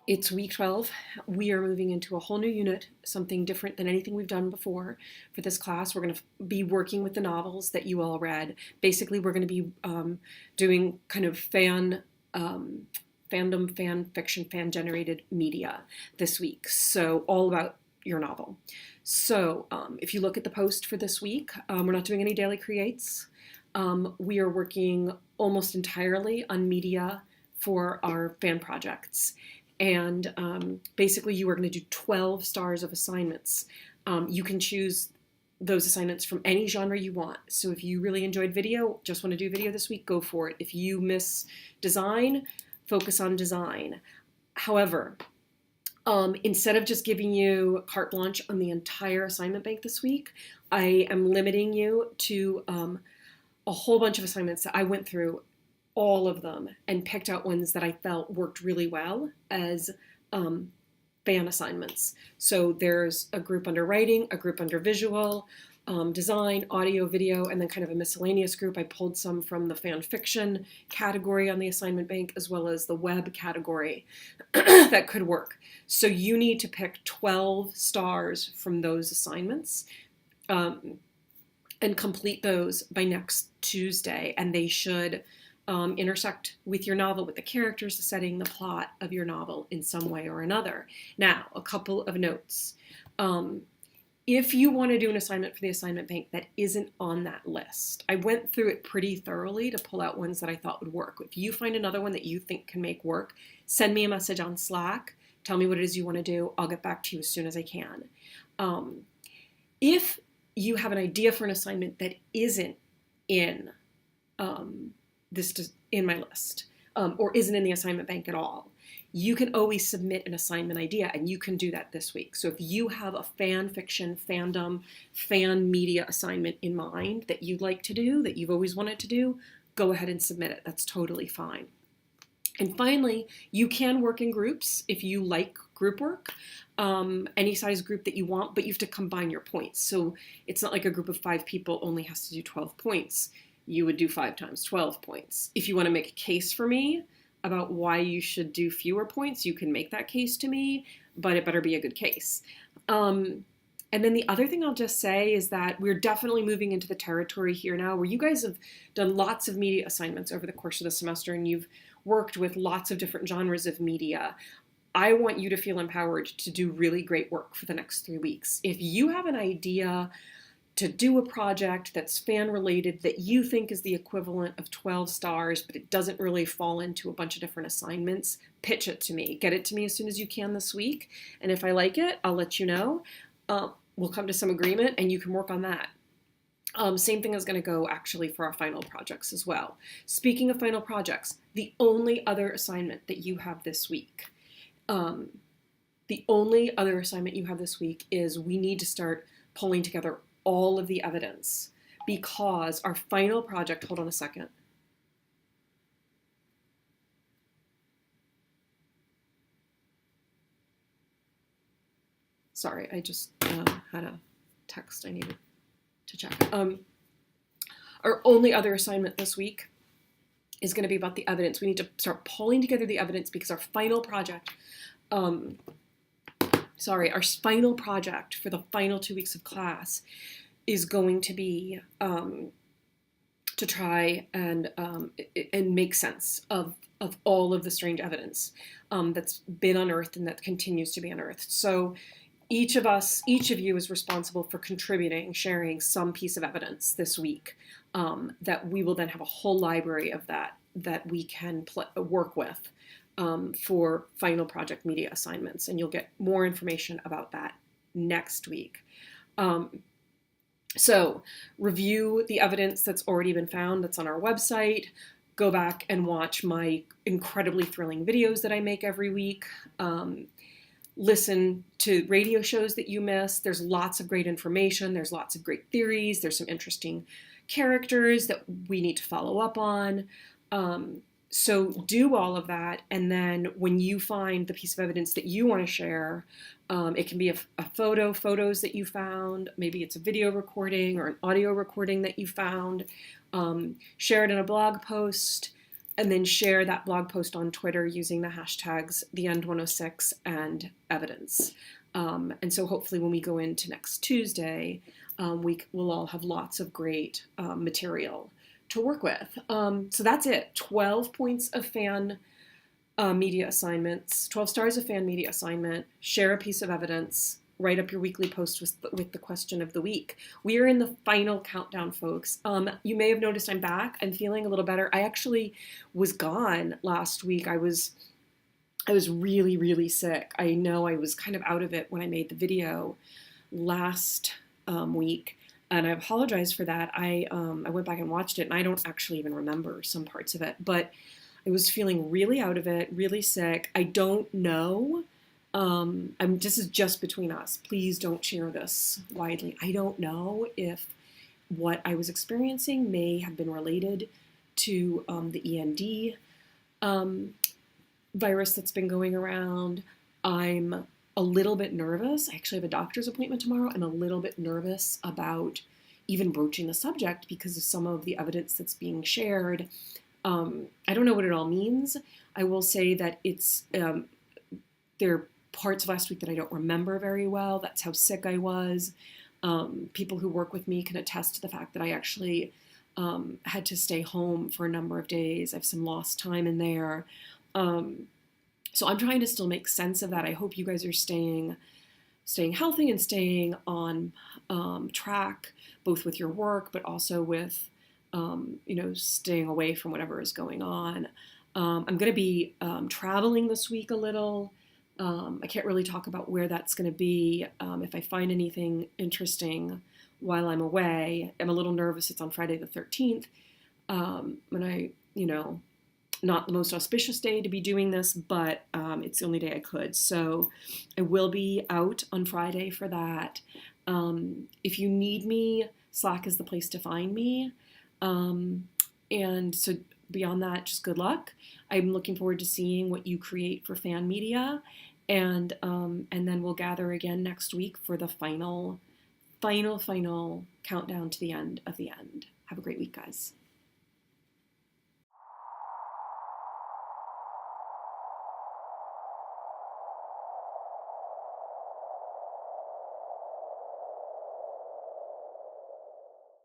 It's week 12. We are moving into a whole new unit, something different than anything we've done before for this class. We're going to be working with the novels that you all read. Basically, we're going to be doing kind of fandom, fan fiction, fan generated media this week. So, all about your novel. So, if you look at the post for this week, we're not doing any daily creates. We are working almost entirely on media for our fan projects. And basically, you are going to do 12 stars of assignments. You can choose those assignments from any genre you want. So if you really enjoyed video, just want to do video this week, go for it. If you miss design, focus on design. However, instead of just giving you carte blanche on the entire assignment bank this week, I am limiting you to a whole bunch of assignments that I went through all of them and picked out ones that I felt worked really well as fan assignments. So there's a group under writing, a group under visual, design, audio, video, and then kind of a miscellaneous group. I pulled some from the fan fiction category on the assignment bank as well as the web category that could work. So you need to pick 12 stars from those assignments and complete those by next Tuesday, and they should intersect with your novel, with the characters, the setting, the plot of your novel in some way or another. Now, a couple of notes. If you want to do an assignment for the assignment bank that isn't on that list, I went through it pretty thoroughly to pull out ones that I thought would work. If you find another one that you think can make work, send me a message on Slack. Tell me what it is you want to do. I'll get back to you as soon as I can. If you have an idea for an assignment that isn't in in my list, or isn't in the assignment bank at all, you can always submit an assignment idea, and you can do that this week. So if you have a fan fiction, fandom, fan media assignment in mind that you'd like to do, that you've always wanted to do, go ahead and submit it. That's totally fine. And finally, you can work in groups if you like group work, any size group that you want, but you have to combine your points. So it's not like a group of 5 people only has to do 12 points. You would do 5 times 12 points. If you want to make a case for me about why you should do fewer points, you can make that case to me, but it better be a good case. And then the other thing I'll just say is that we're definitely moving into the territory here now where you guys have done lots of media assignments over the course of the semester, and you've worked with lots of different genres of media. I want you to feel empowered to do really great work for the next 3 weeks. If you have an idea to do a project that's fan related that you think is the equivalent of 12 stars, but it doesn't really fall into a bunch of different assignments, pitch it to me. Get it to me as soon as you can this week. And if I like it, I'll let you know. We'll come to some agreement and you can work on that. Same thing is going to go actually for our final projects as well. Speaking of final projects, the only other assignment that you have this week, is we need to start pulling together all of the evidence, because our final project, hold on a second. Sorry, I just had a text I needed to check. Our only other assignment this week is going to be about the evidence. We need to start pulling together the evidence because our final project, our final project for the final 2 weeks of class is going to be to try and make sense of all of the strange evidence that's been unearthed and that continues to be unearthed. So each of you is responsible for sharing some piece of evidence this week that we will then have a whole library of that we can work with for final project media assignments. And you'll get more information about that next week. So review the evidence that's already been found that's on our website. Go back and watch my incredibly thrilling videos that I make every week. Listen to radio shows that you miss. There's lots of great information. There's lots of great theories. There's some interesting characters that we need to follow up on. So do all of that, and then when you find the piece of evidence that you want to share, it can be a photos that you found, maybe it's a video recording or an audio recording that you found, share it in a blog post, and then share that blog post on Twitter using the hashtags TheEnd106 and evidence. And so hopefully when we go into next Tuesday, we'll all have lots of great material to work with. So that's it. 12 points of fan media assignments, 12 stars of fan media assignment, share a piece of evidence, write up your weekly post with the question of the week. We are in the final countdown, folks. You may have noticed I'm back. I'm feeling a little better. I actually was gone last week. I was really, really sick. I know I was kind of out of it when I made the video last week, and I apologize for that. I went back and watched it, and I don't actually even remember some parts of it, but I was feeling really out of it, really sick. I don't know. This is just between us. Please don't share this widely. I don't know if what I was experiencing may have been related to the END virus that's been going around. I'm a little bit nervous. I actually have a doctor's appointment tomorrow. I'm a little bit nervous about even broaching the subject because of some of the evidence that's being shared. I don't know what it all means. I will say that there are parts of last week that I don't remember very well. That's how sick I was. People who work with me can attest to the fact that I actually had to stay home for a number of days. I have some lost time in there. So I'm trying to still make sense of that. I hope you guys are staying healthy and staying on track, both with your work, but also with staying away from whatever is going on. I'm going to be traveling this week a little. I can't really talk about where that's going to be. If I find anything interesting while I'm away, I'm a little nervous. It's on Friday the 13th. And not the most auspicious day to be doing this, but it's the only day I could. So I will be out on Friday for that. If you need me, Slack is the place to find me. And so beyond that, just good luck. I'm looking forward to seeing what you create for fan media. And then we'll gather again next week for the final countdown to the end of the end. Have a great week, guys.